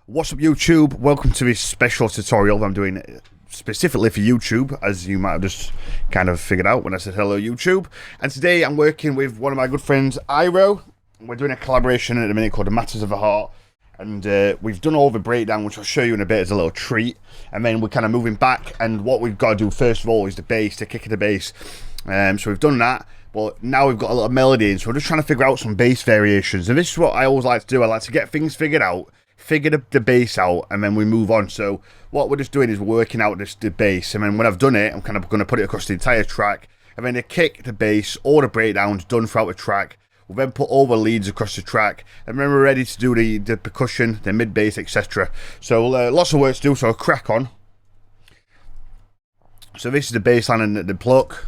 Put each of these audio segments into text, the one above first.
What's up YouTube? Welcome to this special tutorial I'm doing specifically for YouTube, as you might have just kind of figured out when I said hello YouTube. And today I'm working with one of my good friends, Iro. We're doing a collaboration at the minute called the Matters of the Heart. And we've done all the breakdown, which I'll show you in a bit as a little treat. And then we're kind of moving back, and what we've got to do first of all is the bass, the kick of the bass. So we've done that. But now we've got a little melody in, so we're just trying to figure out some bass variations. And this is what I always like to do. I like to get things figured out, figure the bass out, and then we move on. So what we're just doing is we're working out the bass, and then when I've done it, I'm kind of going to put it across the entire track. And then the kick, the bass, all the breakdowns done throughout the track. We'll then put all the leads across the track, and then we're ready to do the percussion, the mid bass, etc. So lots of work to do, so I'll crack on. So this is the bass line and the pluck.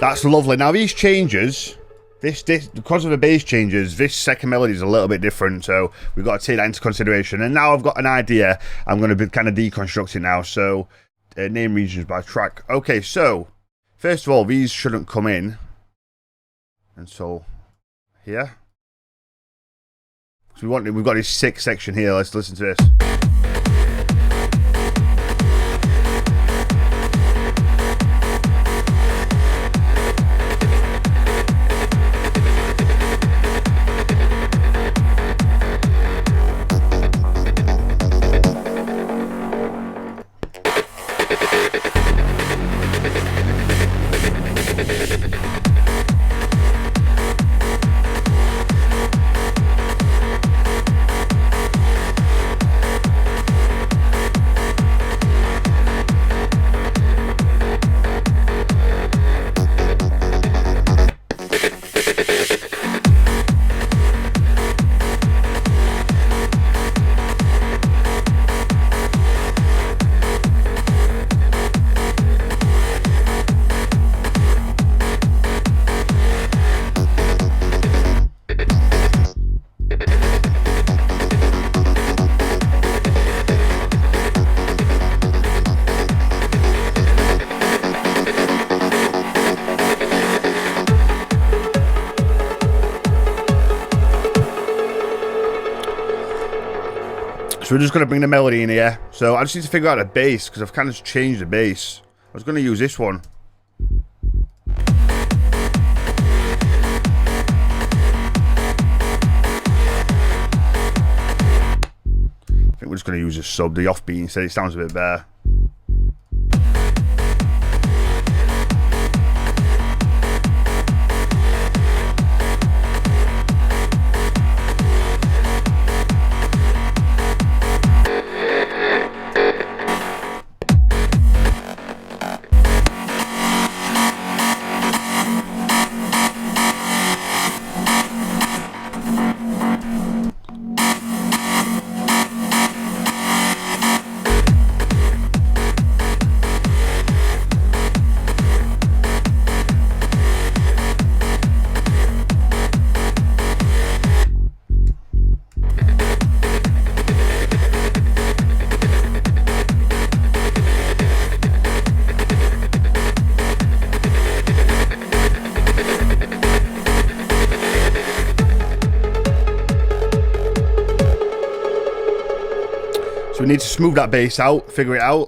That's lovely. Now these changes, this because of the bass changes, this second melody is a little bit different, so we've got to take that into consideration. And now I've got an idea. I'm going to be kind of deconstructing now. So name regions by track. Okay, so first of all, these shouldn't come in until here. So we've got this sixth section here. Let's listen to this. So we're just going to bring the melody in here. So I just need to figure out a bass, because I've kind of changed the bass. I was going to use this one. I think we're just going to use a sub, the offbeat instead. It sounds a bit better. need to smooth that bass out, figure it out.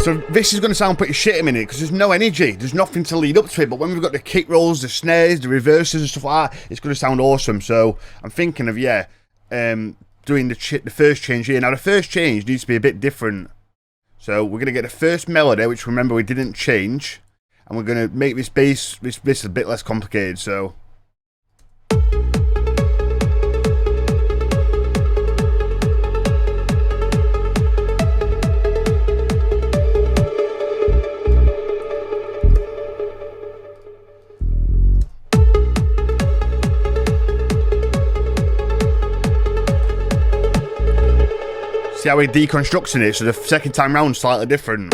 So this is going to sound pretty shit in a minute because there's no energy, there's nothing to lead up to it, but when we've got the kick rolls, the snares, the reverses and stuff like that, it's going to sound awesome. So I'm thinking of, doing the first change here. Now the first change needs to be a bit different. So we're going to get the first melody, which remember we didn't change, and we're going to make this bass, this a bit less complicated, so... See how we're deconstructing it, so the second time round slightly different.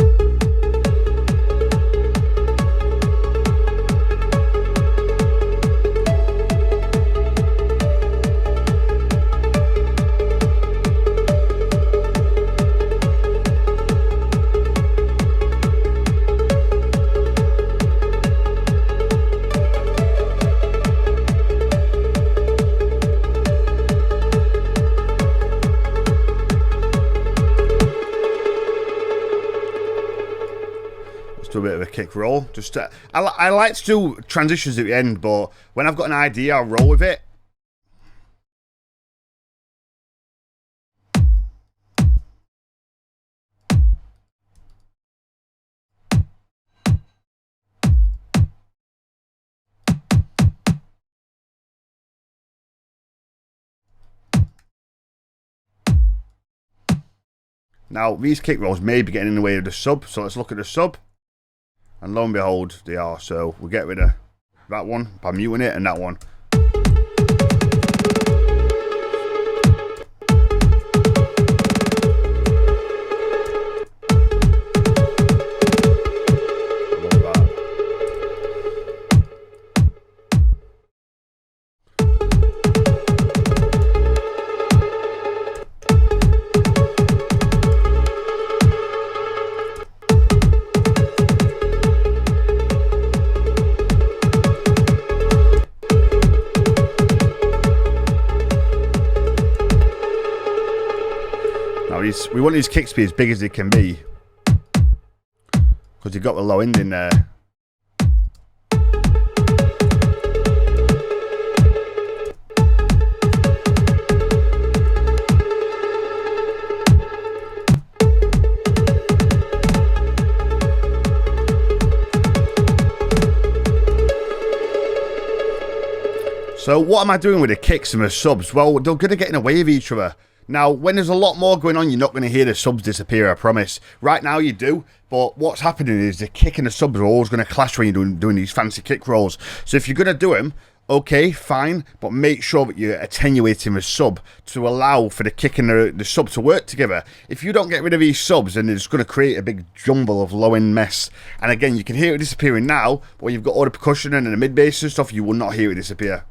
Do a bit of a kick roll. Just I like to do transitions at the end, but when I've got an idea, I'll roll with it. Now these kick rolls may be getting in the way of the sub, so let's look at the sub. And lo and behold, they are. So we'll get rid of that one by muting it, and that one. We want these kicks to be as big as they can be, because you've got the low end in there. So what am I doing with the kicks and the subs? Well, they're going to get in the way of each other. Now, when there's a lot more going on, you're not going to hear the subs disappear, I promise. Right now you do, but what's happening is the kick and the subs are always going to clash when you're doing these fancy kick rolls. So if you're going to do them, okay, fine, but make sure that you're attenuating the sub to allow for the kick and the sub to work together. If you don't get rid of these subs, then it's going to create a big jumble of low-end mess. And again, you can hear it disappearing now, but when you've got all the percussion and the mid-bass and stuff, you will not hear it disappear.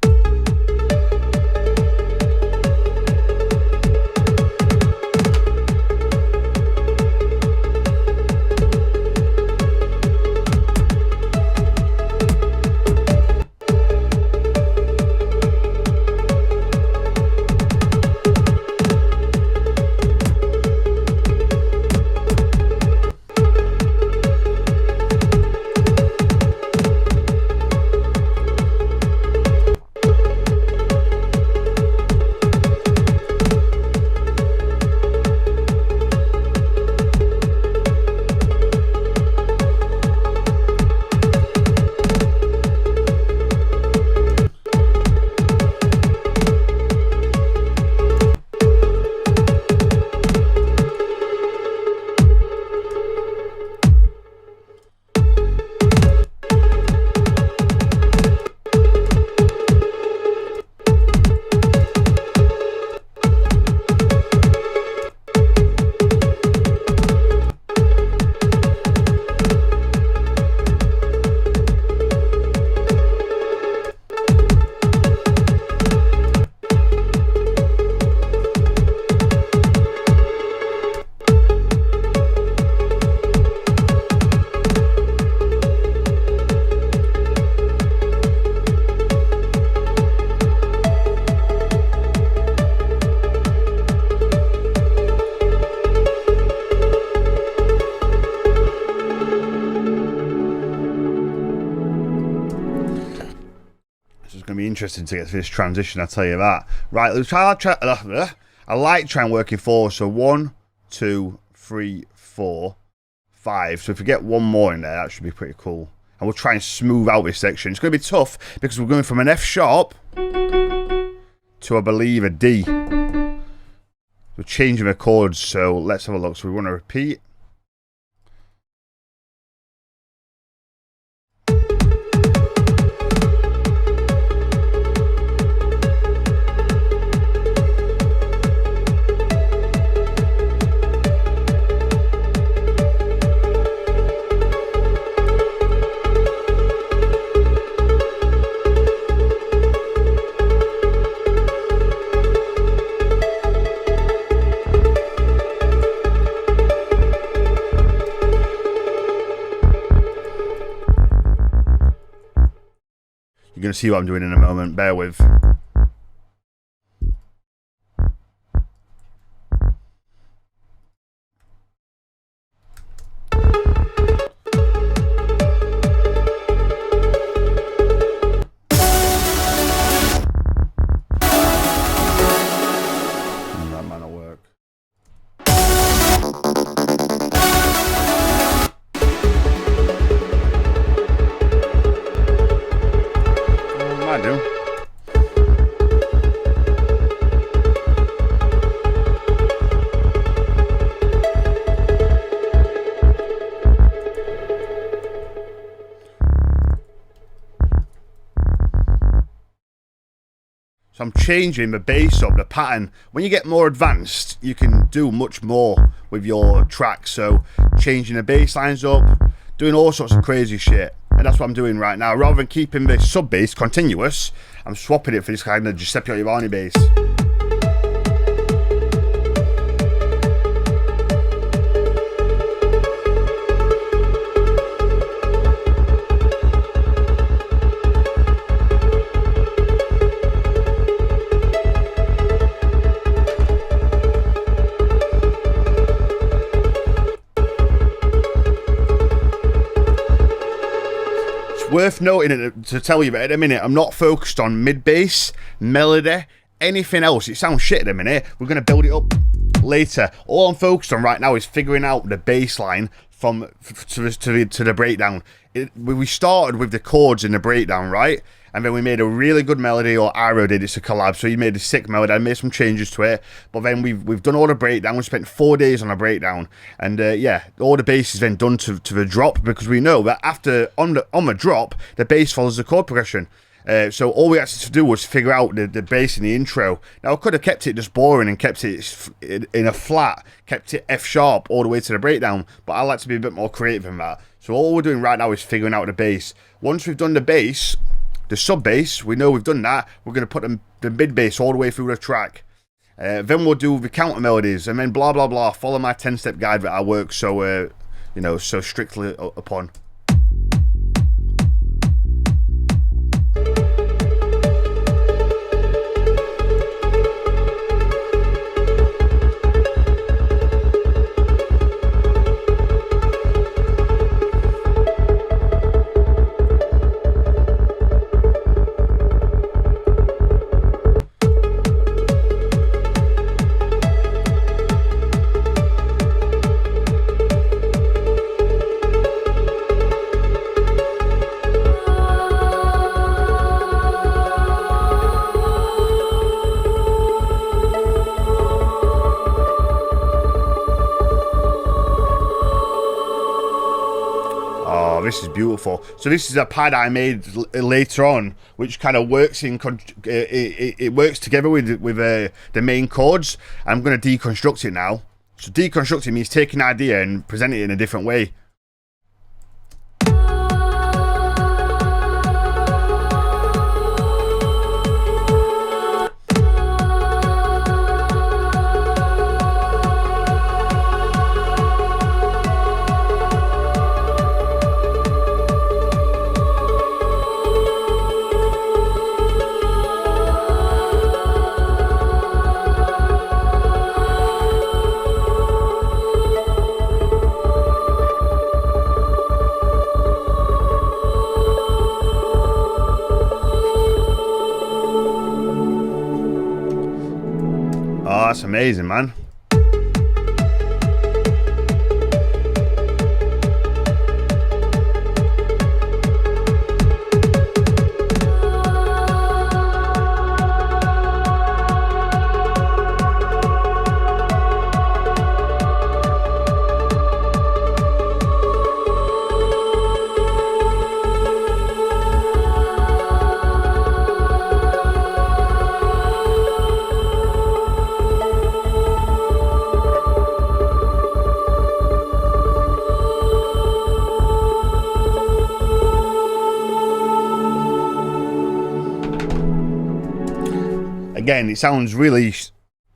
Going to be interesting to get through this transition, I'll tell you that. Right, let's try. I like trying working forward. So 1, 2, 3, 4, 5. So if we get one more in there, that should be pretty cool. And we'll try and smooth out this section. It's going to be tough because we're going from an F sharp to, I believe, a D. We're changing the chords, so let's have a look. So we want to repeat. You're going to see what I'm doing in a moment. Bear with. That might not work. I do. So I'm changing the bass up, the pattern. When you get more advanced, you can do much more with your tracks. So changing the bass lines up, doing all sorts of crazy shit. And that's what I'm doing right now. Rather than keeping the sub bass continuous, I'm swapping it for this kind of Giuseppe Ottaviani bass. Worth noting to tell you that at the minute I'm not focused on mid bass, melody, anything else. It sounds shit at the minute. We're going to build it up later. All I'm focused on right now is figuring out the bass line from to the breakdown. We started with the chords in the breakdown, right? And then we made a really good melody, or Iro did. It's a collab, so he made a sick melody. I made some changes to it, but then we've done all the breakdown. We spent 4 days on a breakdown, and yeah, all the bass is then done to the drop, because we know that after on the drop, the bass follows the chord progression. So all we had to do was figure out the bass in the intro. Now I could have kept it just boring and kept it in a flat, kept it F sharp all the way to the breakdown, but I like to be a bit more creative than that. So all we're doing right now is figuring out the bass. Once we've done the bass, the sub bass, we know we've done that, we're going to put the mid bass all the way through the track. Then we'll do the counter melodies, and then blah blah blah, follow my 10-step guide that I work so so strictly upon. Oh, this is beautiful. So this is a pad I made later on, which kind of works it works together with the main chords. I'm going to deconstruct it now. So deconstructing means taking an idea and presenting it in a different way. Oh, that's amazing, man. Again, it sounds really,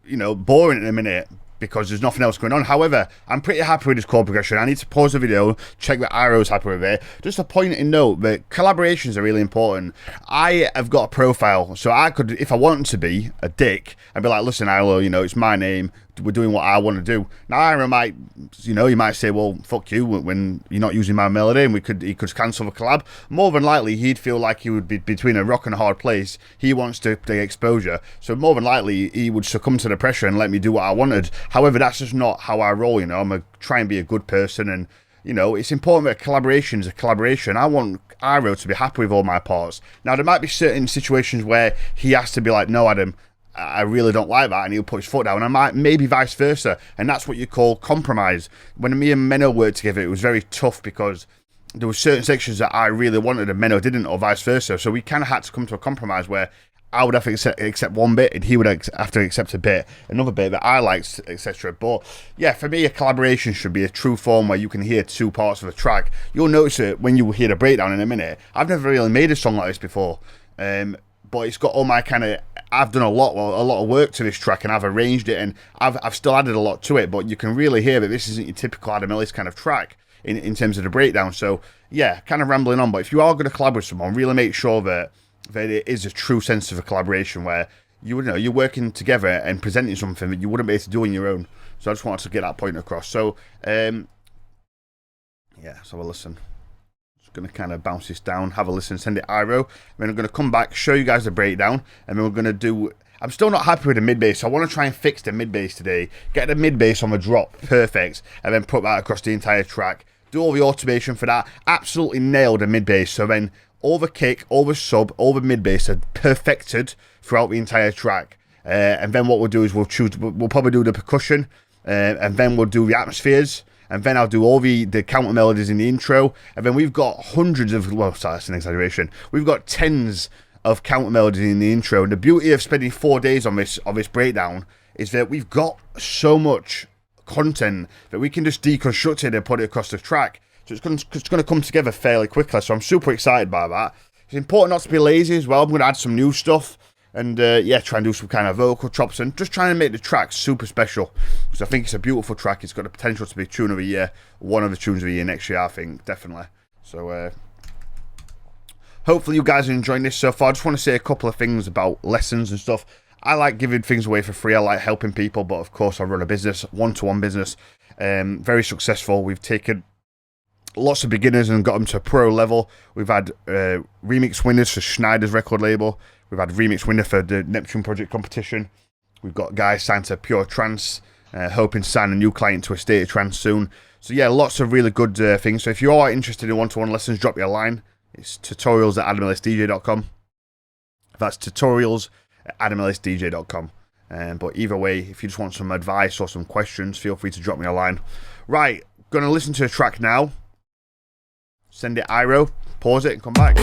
boring in a minute because there's nothing else going on. However, I'm pretty happy with this chord progression. I need to pause the video, check that Iro's happy with it. Just a point in note that collaborations are really important. I have got a profile, so I could, if I wanted to be a dick, I'd be like, listen, Iro, it's my name. We're doing what I want to do. Now, Iro might, he might say, well, fuck you, when you're not using my melody, and he could cancel the collab. More than likely, he'd feel like he would be between a rock and a hard place. He wants the exposure. So more than likely, he would succumb to the pressure and let me do what I wanted. However, that's just not how I roll, I'm going to try and be a good person, and, it's important that collaboration is a collaboration. I want Iro to be happy with all my parts. Now, there might be certain situations where he has to be like, no, Adam, I really don't like that, and he'll put his foot down. And maybe vice versa, and that's what you call compromise. When me and Menno worked together, it was very tough because there were certain sections that I really wanted and Menno didn't, or vice versa. So we kind of had to come to a compromise where I would have to accept one bit, and he would have to accept another bit that I liked, etc. But yeah, for me, a collaboration should be a true form where you can hear two parts of a track. You'll notice it when you hear the breakdown in a minute. I've never really made a song like this before. But it's got all my I've done a lot of work to this track, and I've arranged it, and I've still added a lot to it, but you can really hear that this isn't your typical Adam Ellis kind of track in terms of the breakdown. So yeah, kind of rambling on, but if you are going to collab with someone, really make sure that it is a true sense of a collaboration where you're working together and presenting something that you wouldn't be able to do on your own. So I just wanted to get that point across. So yeah, let's have a listen. Going to kind of bounce this down, have a listen, send it Iro, and then I'm going to come back, show you guys the breakdown, and then we're going to do, I'm still not happy with the mid bass, so I want to try and fix the mid bass today, get the mid bass on the drop perfect, and then put that across the entire track, do all the automation for that, absolutely nail the mid bass, so then all the kick, all the sub, all the mid bass are perfected throughout the entire track. And then what we'll do is we'll probably do the percussion, and then we'll do the atmospheres, and then I'll do all the counter melodies in the intro, and then we've got hundreds of, well, sorry, that's an exaggeration, we've got tens of counter melodies in the intro. And the beauty of spending 4 days on this breakdown is that we've got so much content that we can just deconstruct it and put it across the track. So it's going to come together fairly quickly. So I'm super excited by that. It's important not to be lazy as well. I'm going to add some new stuff and try and do some kind of vocal chops and just trying to make the track super special, because I think it's a beautiful track. It's got the potential to be tune of the year, one of the tunes of the year next year, I think, definitely. So hopefully you guys are enjoying this so far. I just want to say a couple of things about lessons and stuff. I like giving things away for free. I like helping people, but of course I run a business, one-to-one business, very successful. We've taken lots of beginners and got them to pro level. We've had remix winners for Schneider's record label. We've had remix winner for the Neptune Project competition. We've got guys signed to Pure Trance, hoping to sign a new client to a State of Trance soon. So yeah, lots of really good things. So if you are interested in one-to-one lessons, drop me a line. It's tutorials@AdamEllisDJ.com. That's tutorials@AdamEllisDJ.com. But either way, if you just want some advice or some questions, feel free to drop me a line. Right, gonna listen to a track now. Send it Iro, pause it and come back.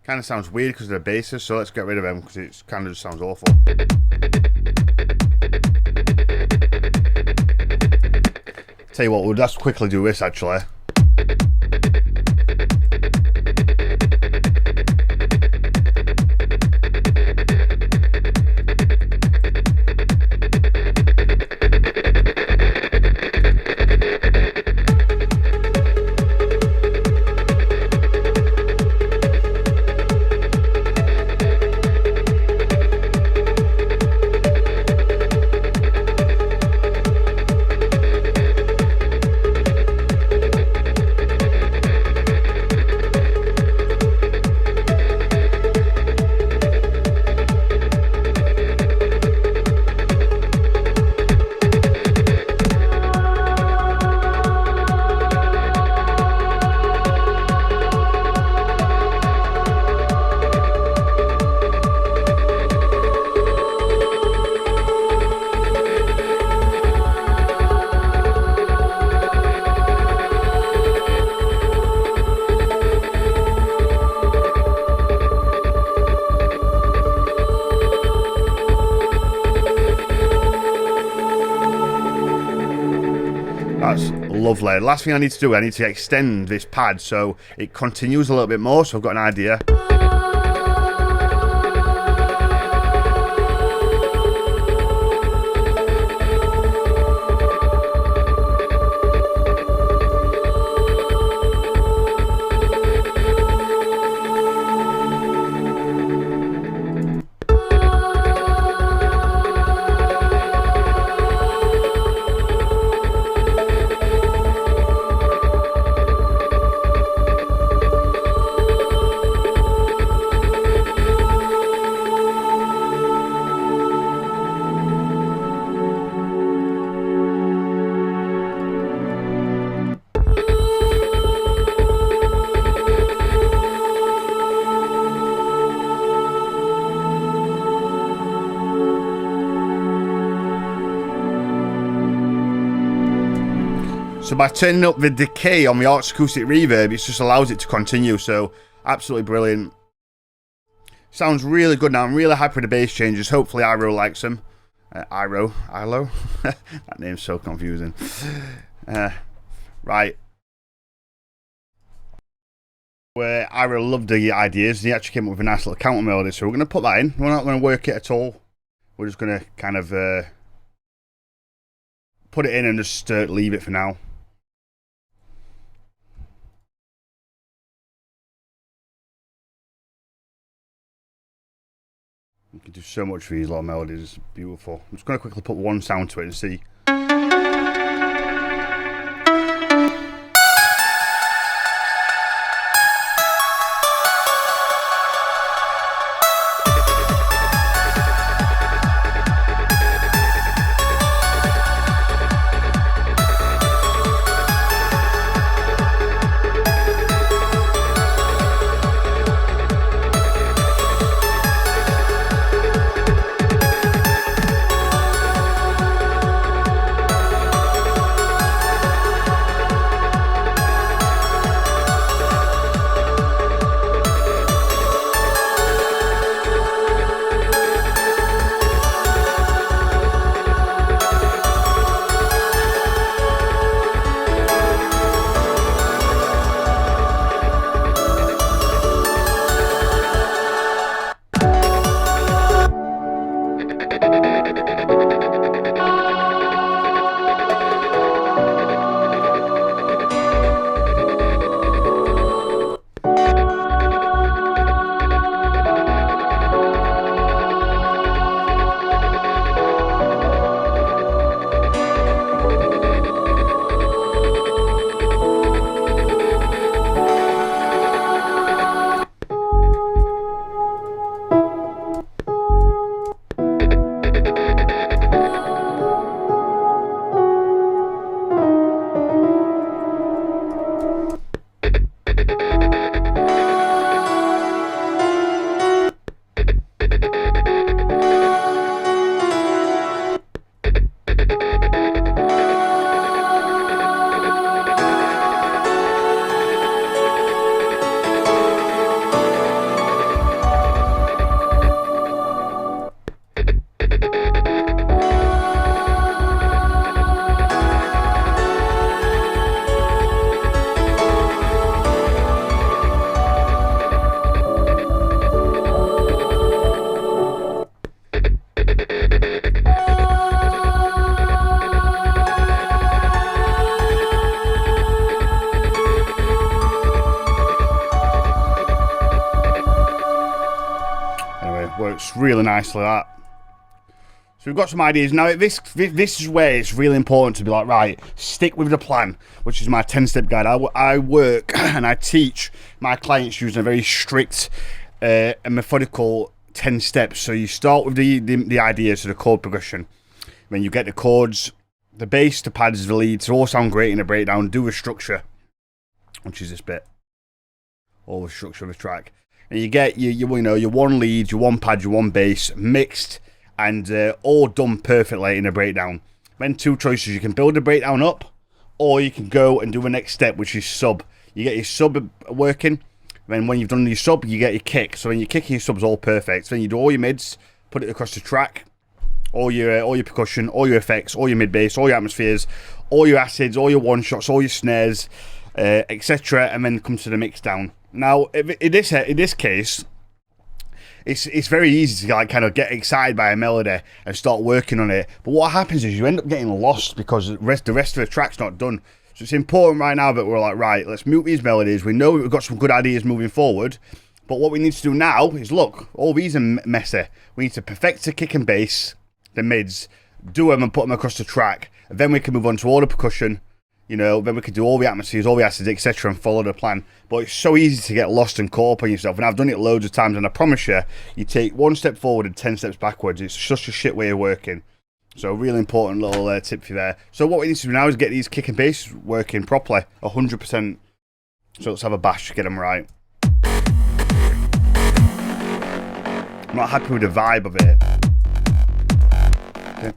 Kind of sounds weird because of the basses, so let's get rid of them because it kind of just sounds awful. Tell you what, we'll just quickly do this actually. That's lovely. Last thing I need to do, I need to extend this pad so it continues a little bit more, so I've got an idea. So by turning up the decay on the Arts Acoustic Reverb, it just allows it to continue. So absolutely brilliant. Sounds really good now. I'm really happy with the bass changes. Hopefully Iro likes them. Ilo? That name's so confusing. Right. Where Iro loved the ideas, and he actually came up with a nice little counter melody. So we're going to put that in. We're not going to work it at all. We're just going to kind of put it in and just leave it for now. You can do so much for these little melodies. It's beautiful. I'm just going to quickly put one sound to it and see. Works really nicely, that. So we've got some ideas now. This is where it's really important to be like, right, stick with the plan, which is my 10-step guide. I work and I teach my clients using a very strict and methodical 10 steps. So you start with the ideas, so the chord progression. When you get the chords, the bass, the pads, the leads, all sound great in a breakdown. Do a structure, which is this bit, all the structure of the track. And you get your one lead, your one pad, your one bass mixed and all done perfectly in a breakdown. Then two choices: you can build the breakdown up, or you can go and do the next step, which is sub. You get your sub working. Then when you've done your sub, you get your kick. So when you're kicking your subs all perfect. Then you do all your mids, put it across the track, all your percussion, all your effects, all your mid bass, all your atmospheres, all your acids, all your one shots, all your snares, etc. And then come to the mix down. Now, in this case, it's very easy to like kind of get excited by a melody and start working on it. But what happens is you end up getting lost because the rest of the track's not done. So it's important right now that we're like, right, let's mute these melodies. We know we've got some good ideas moving forward. But what we need to do now is, look, all these are messy. We need to perfect the kick and bass, the mids, do them and put them across the track. And then we can move on to all the percussion. You know, then we can do all the atmospheres, all the acids, etc. and follow the plan. But it's so easy to get lost and caught up on yourself. And I've done it loads of times. And I promise you, you take one step forward and 10 steps backwards. It's such a shit way of working. So really important little tip for you there. So what we need to do now is get these kick and bass working properly, 100%. So let's have a bash to get them right. I'm not happy with the vibe of it. Okay.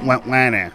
Wanna.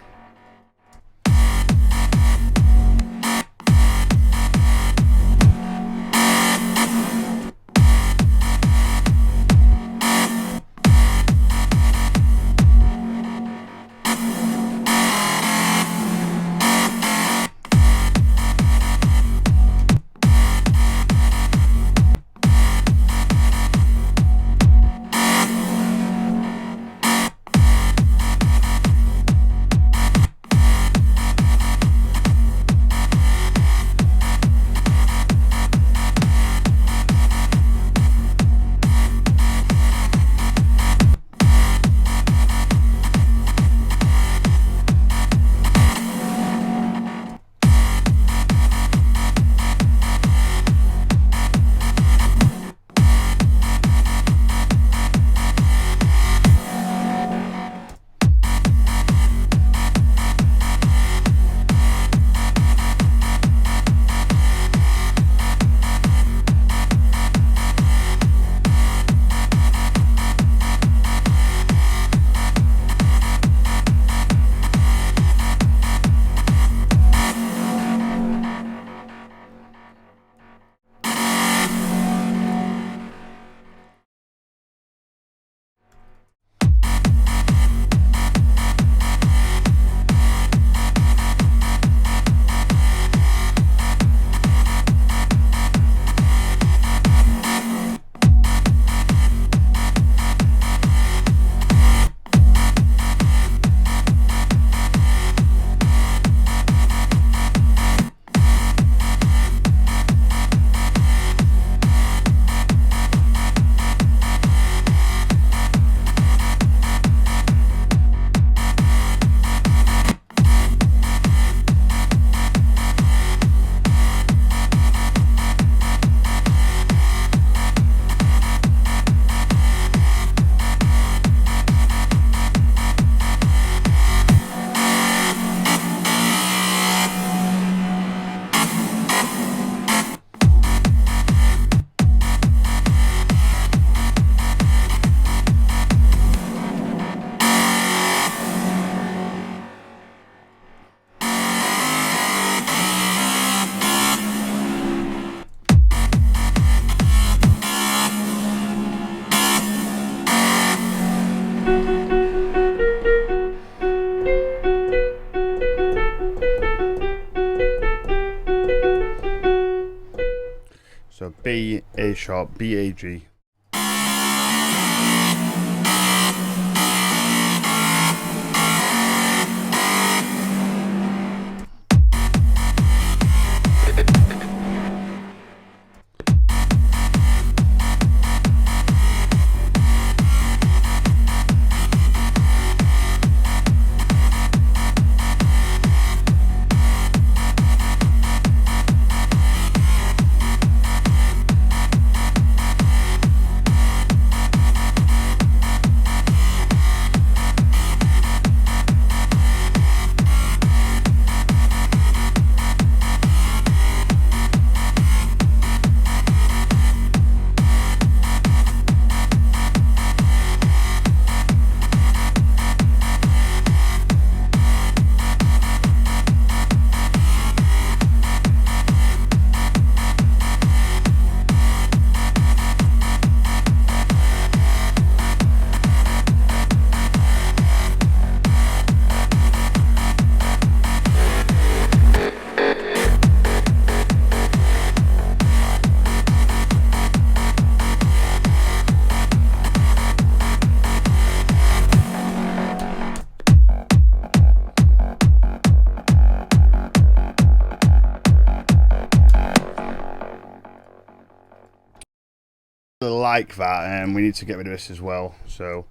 So B, A sharp, B, A, G. Like that, and we need to get rid of this as well. So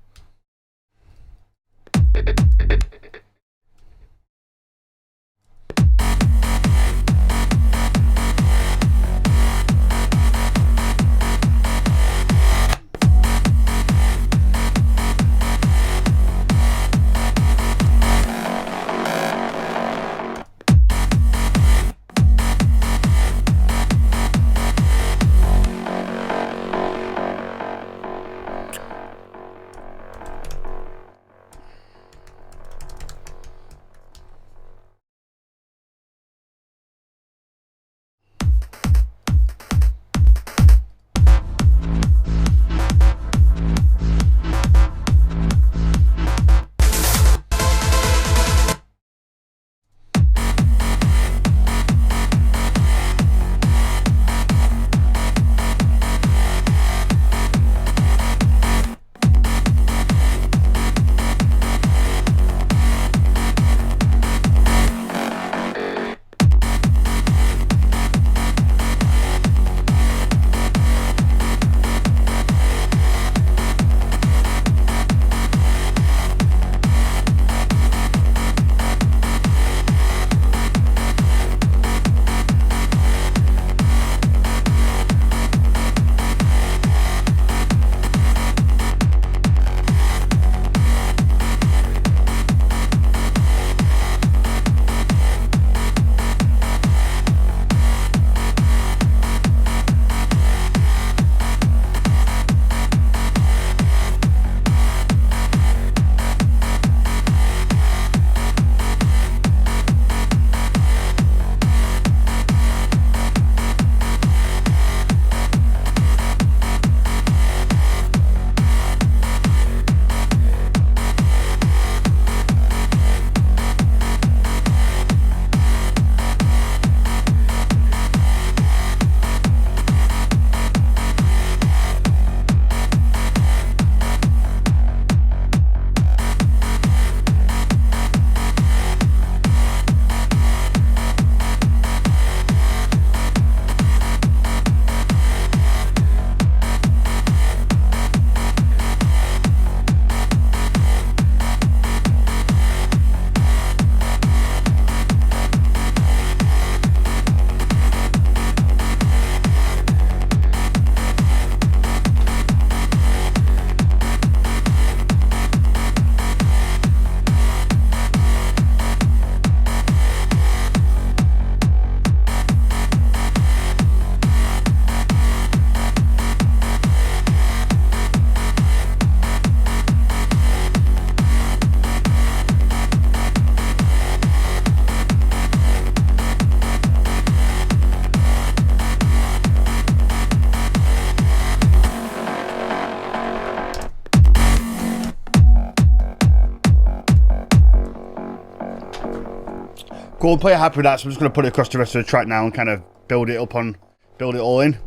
Cool, player happy with that, so I'm just going to put it across the rest of the track now and kind of build it all in.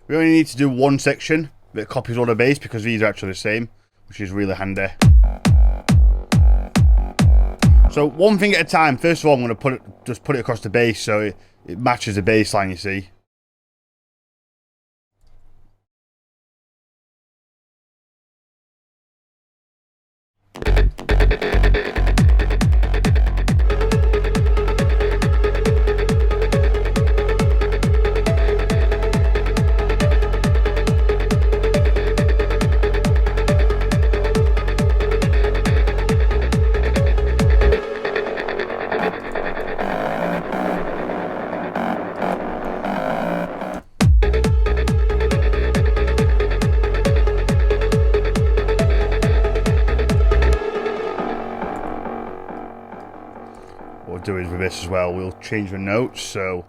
We only need to do one section that copies all the bass because these are actually the same, which is really handy. So one thing at a time. First of all, I'm going to just put it across the bass so it matches the bass line, you see. What we'll do is with this as well, we'll change the notes, so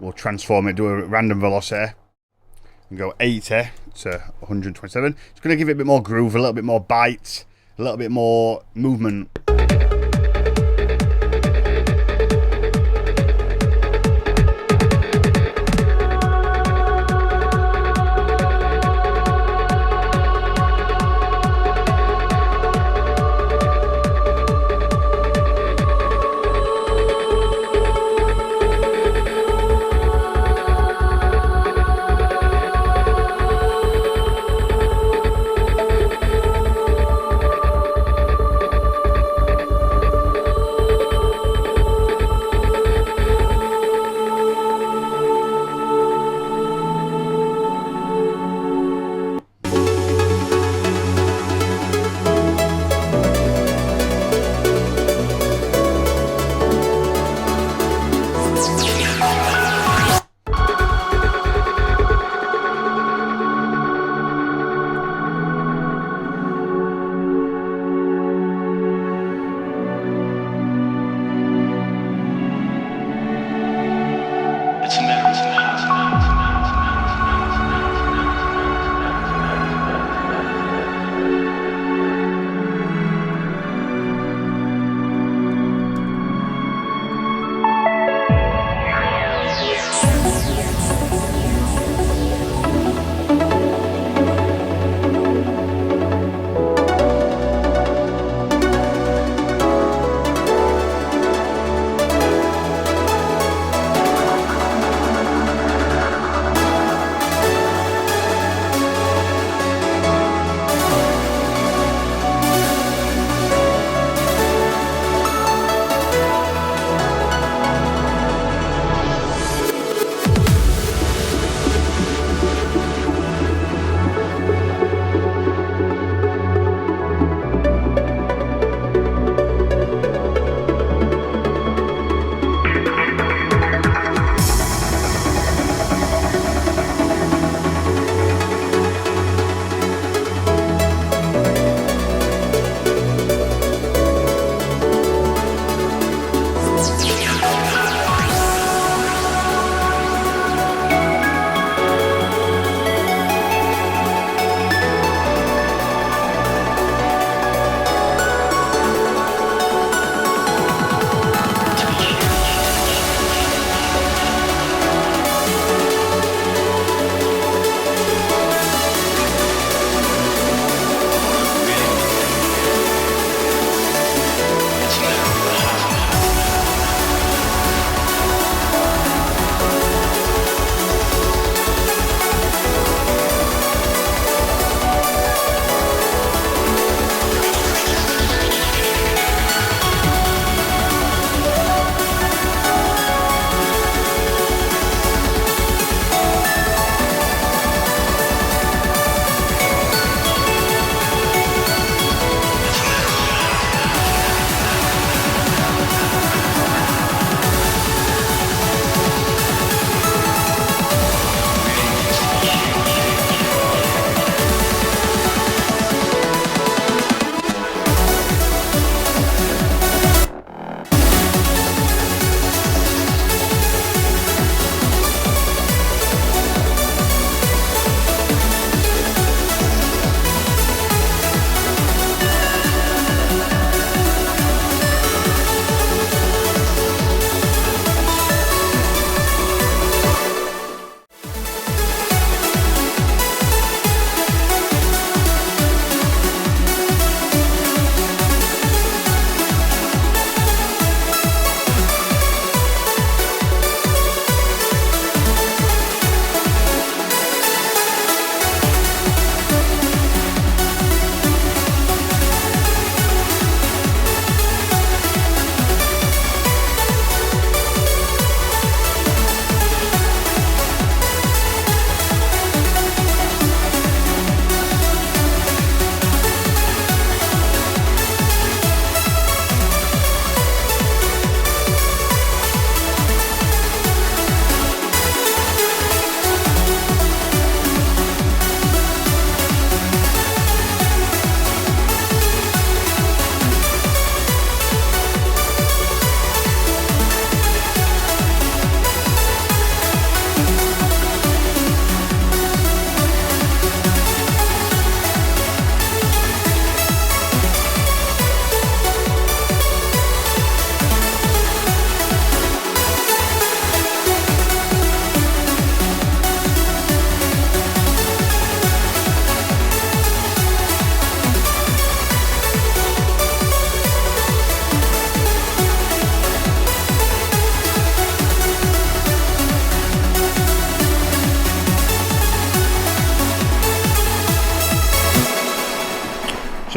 we'll transform it, do a random velocity and go 80 to 127. It's going to give it a bit more groove, a little bit more bite, a little bit more movement.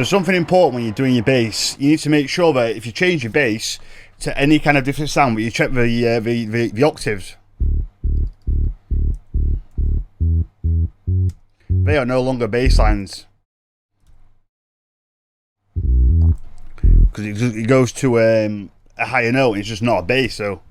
something important when you're doing your bass, you need to make sure that if you change your bass to any kind of different sound, you check the octaves. They are no longer bass lines. Because it goes to a higher note and it's just not a bass, so...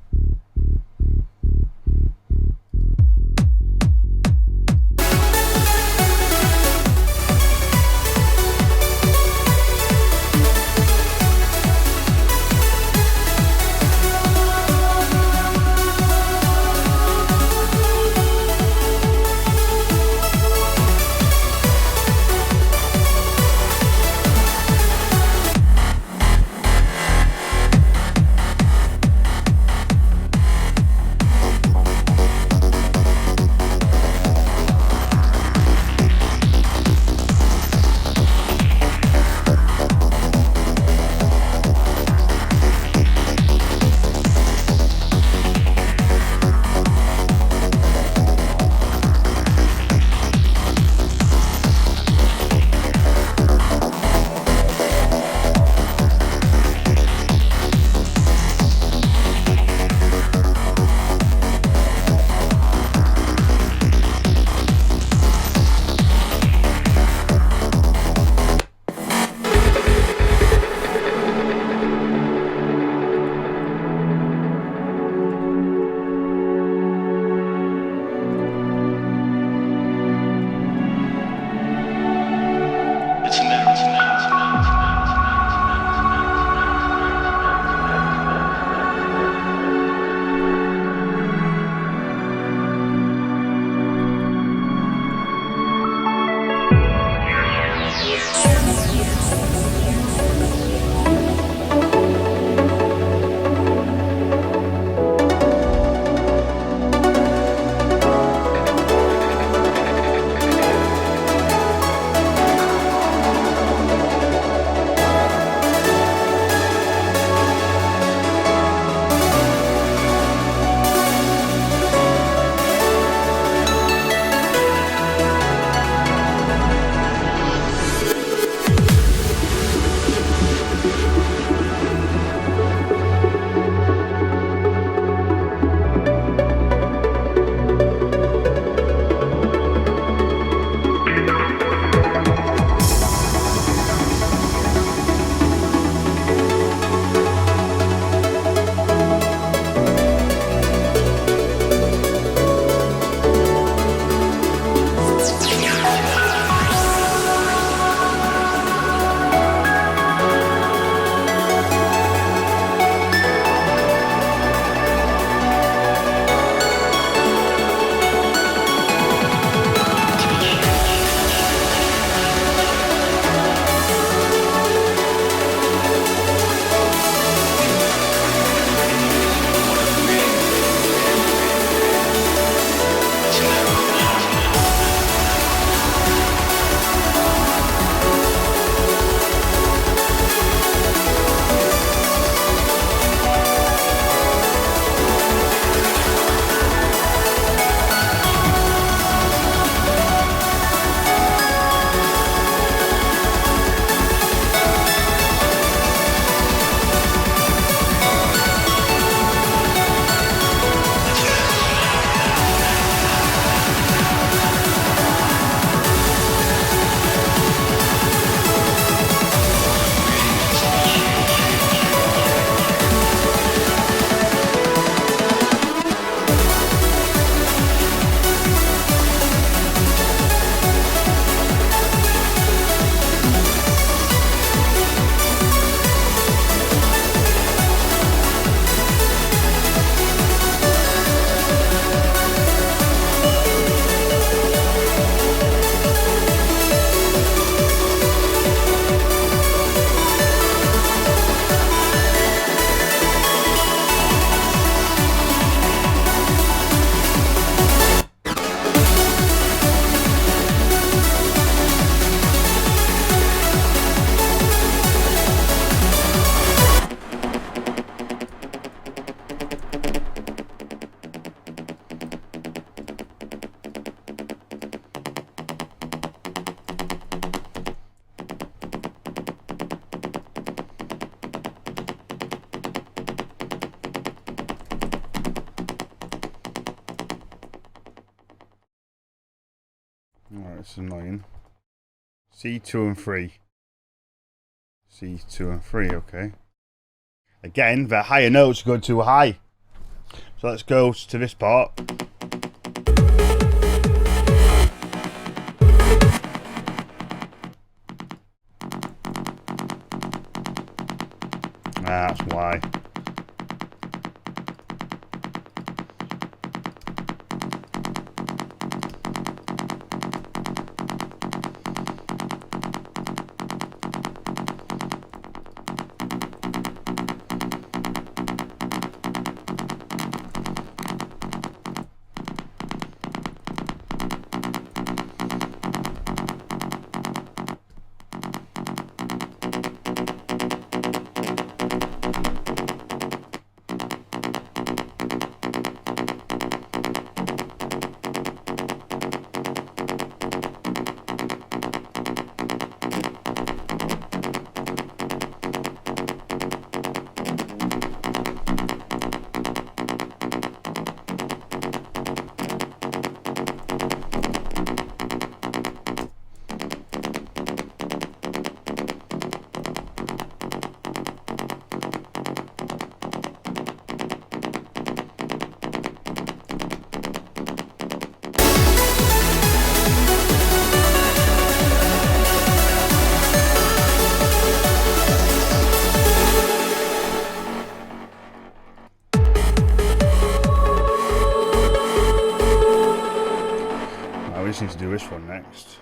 That's annoying. C2 and 3. C2 and 3, okay. Again, the higher notes go too high. So let's go to this part. That's why. We just need to do this one next.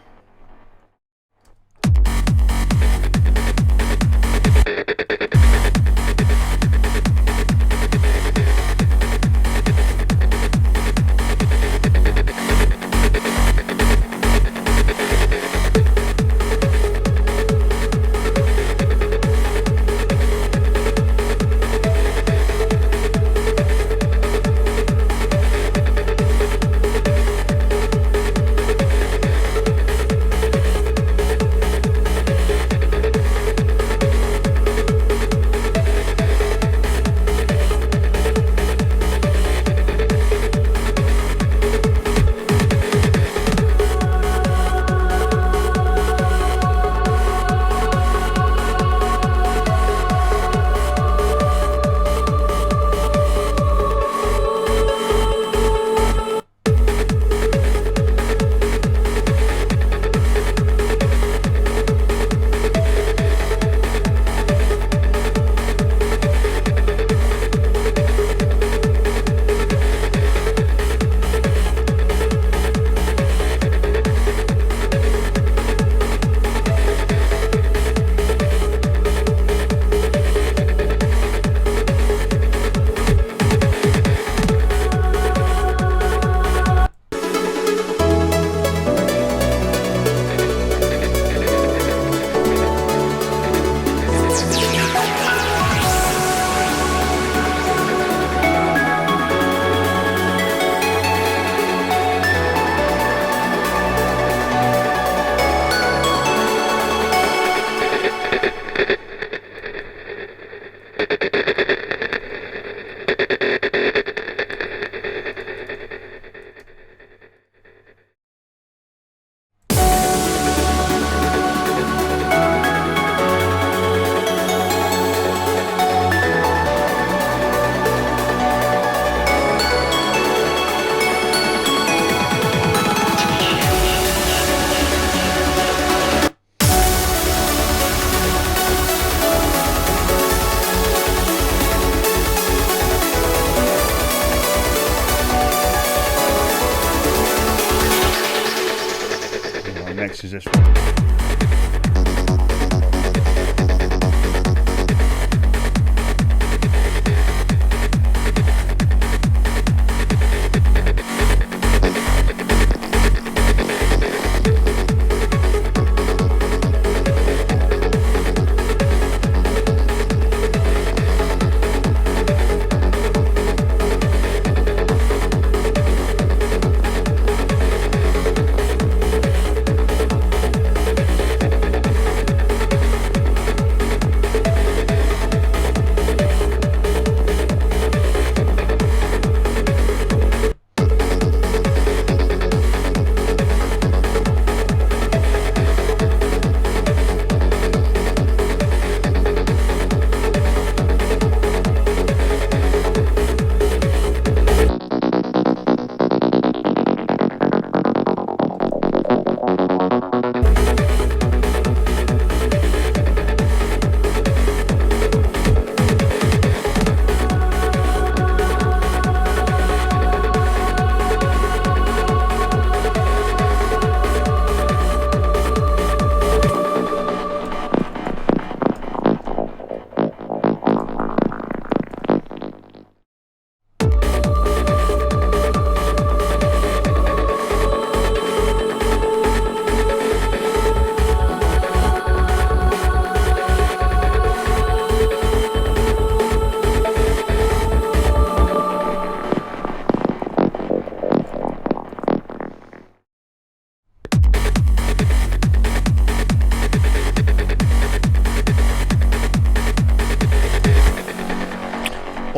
Next is this one.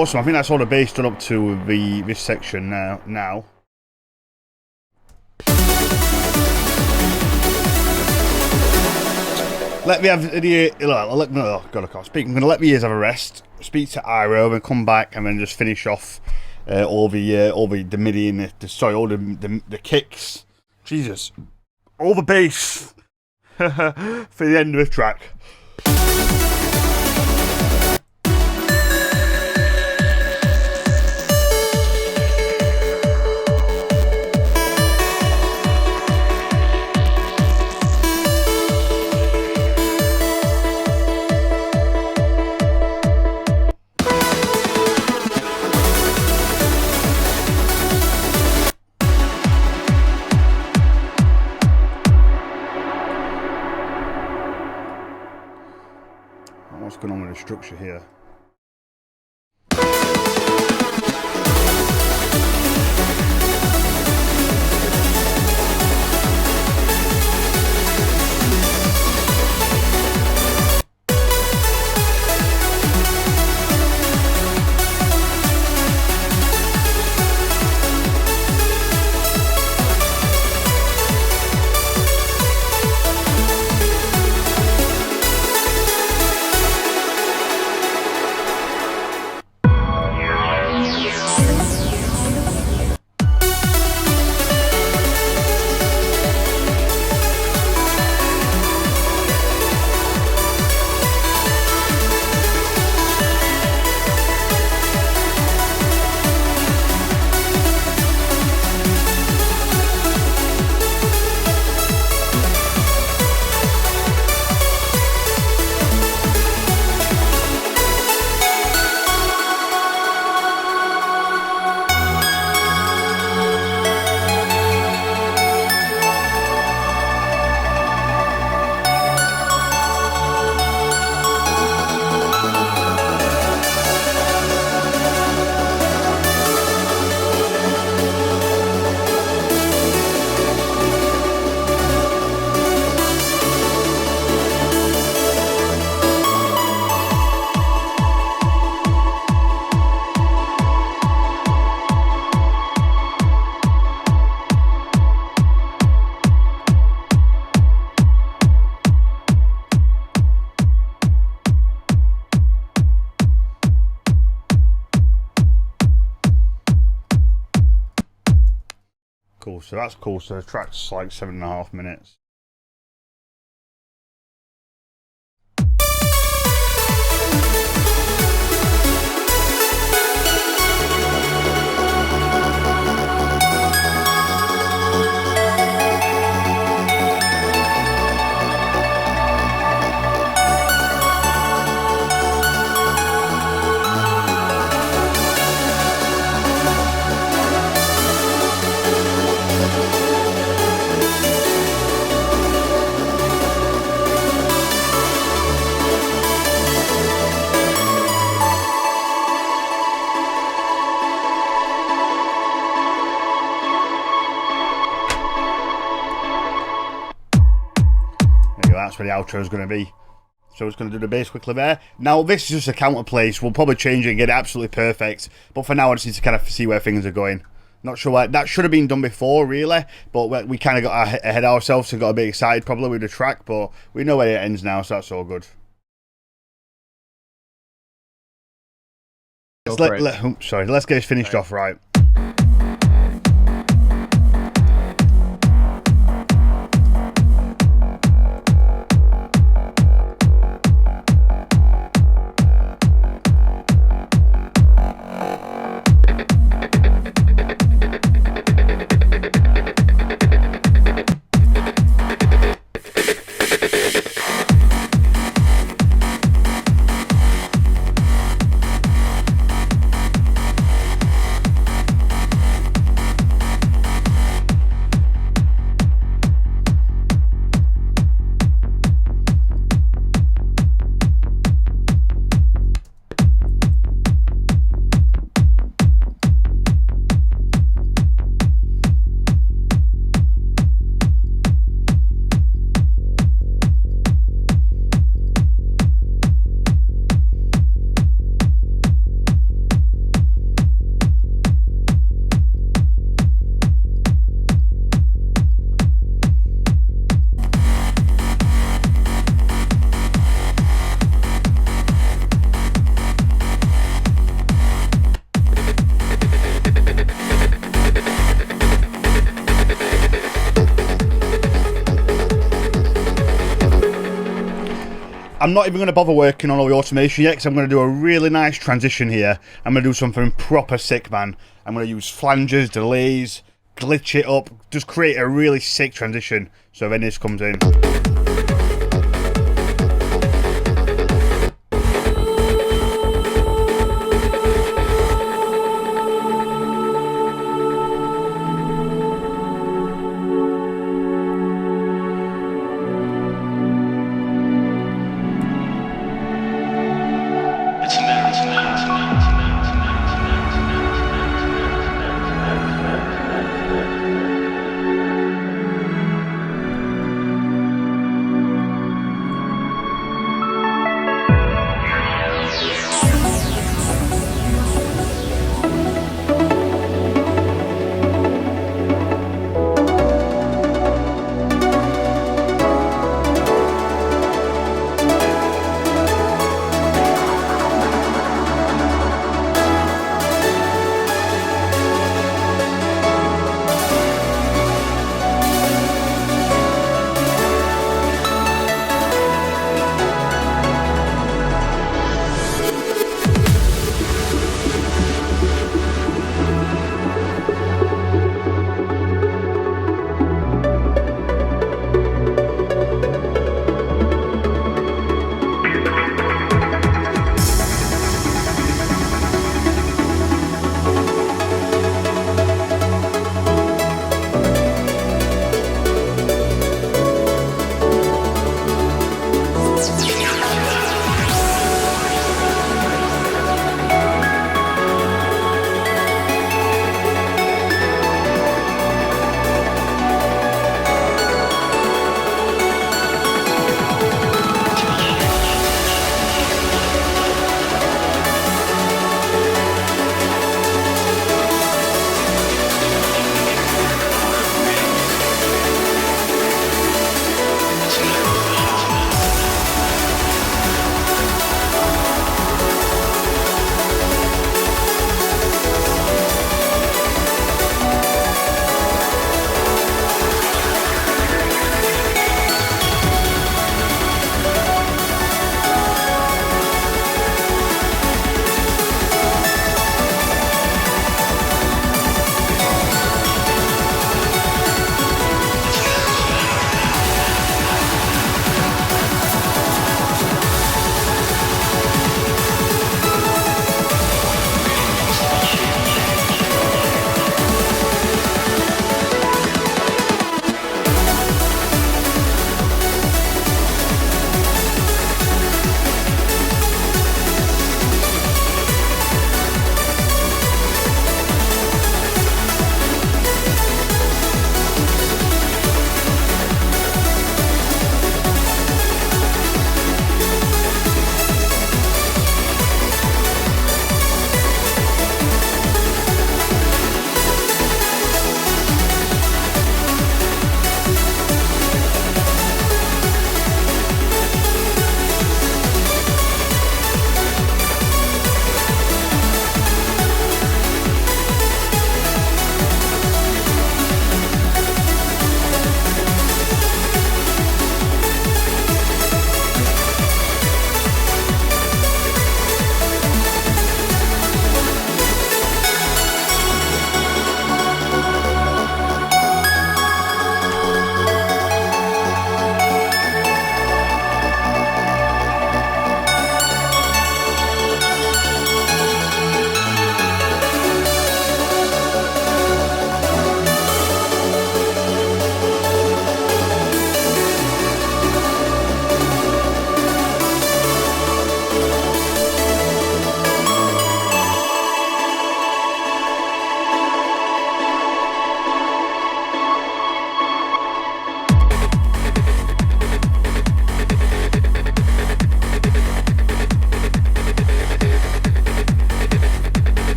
Awesome. I think that's all the bass done up to this section now. Let me have the oh God, I can't speak. I'm going to let my ears have a rest. Speak to Iro and come back, and then just finish off all the MIDI and all the kicks. Jesus, all the bass for the end of the track. What's going on with the structure here? Cool, so that's cool. So the track's like 7.5 minutes. That's where the outro is going to be. So it's going to do the bass quickly there. Now this is just a counter place. We'll probably change it and get it absolutely perfect. But for now I just need to kind of see where things are going. Not sure why. That should have been done before really. But we kind of got ahead of ourselves and got a bit excited probably with the track. But we know where it ends now, so that's all good. Let's get this finished off right. I'm not even going to bother working on all the automation yet, because I'm going to do a really nice transition here. I'm going to do something proper sick, man. I'm going to use flanges, delays, glitch it up, just create a really sick transition so when this comes in.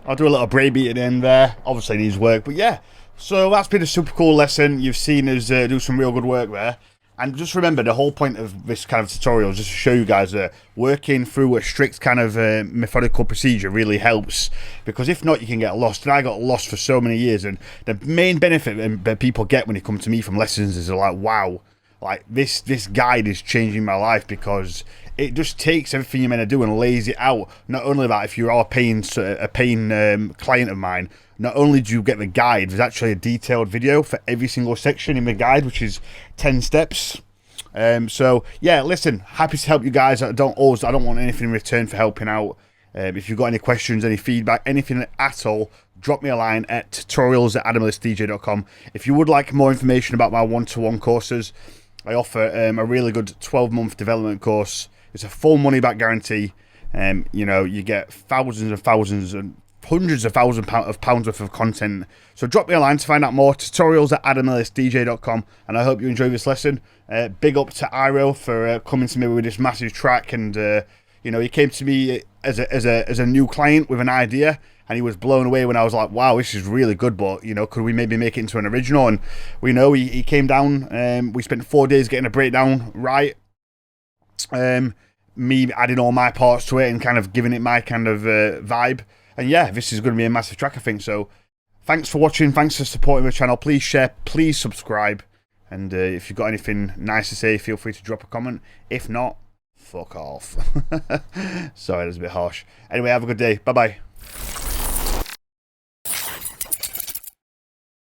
I'll do a little breakbeat at the end there. Obviously it needs work, but yeah. So that's been a super cool lesson. You've seen us do some real good work there. And just remember, the whole point of this kind of tutorial is just to show you guys that working through a strict kind of methodical procedure really helps. Because if not, you can get lost. And I got lost for so many years. And the main benefit that people get when they come to me from lessons is they're like, wow, like this guide is changing my life, because it just takes everything you're meant to do and lays it out. Not only that, if you are a paying client of mine, not only do you get the guide, there's actually a detailed video for every single section in the guide, which is 10 steps. So yeah, listen, happy to help you guys. I don't want anything in return for helping out. If you've got any questions, any feedback, anything at all, drop me a line at tutorials@adamlessdj.com. If you would like more information about my one-to-one courses, I offer a really good 12-month development course. It's a full money-back guarantee. You know, you get thousands and thousands and hundreds of thousands of pounds worth of content. So drop me a line to find out more. Tutorials@adamlessdj.com. And I hope you enjoy this lesson. Big up to Iro for coming to me with this massive track. And you know, he came to me as a new client with an idea, and he was blown away when I was like, wow, this is really good, but you know, could we maybe make it into an original? And we know he came down. We spent 4 days getting a breakdown right. Me adding all my parts to it and kind of giving it my kind of vibe. And yeah, this is going to be a massive track, I think. So thanks for watching. Thanks for supporting the channel. Please share. Please subscribe. And if you've got anything nice to say, feel free to drop a comment. If not, fuck off. Sorry, that's a bit harsh. Anyway, have a good day. Bye-bye.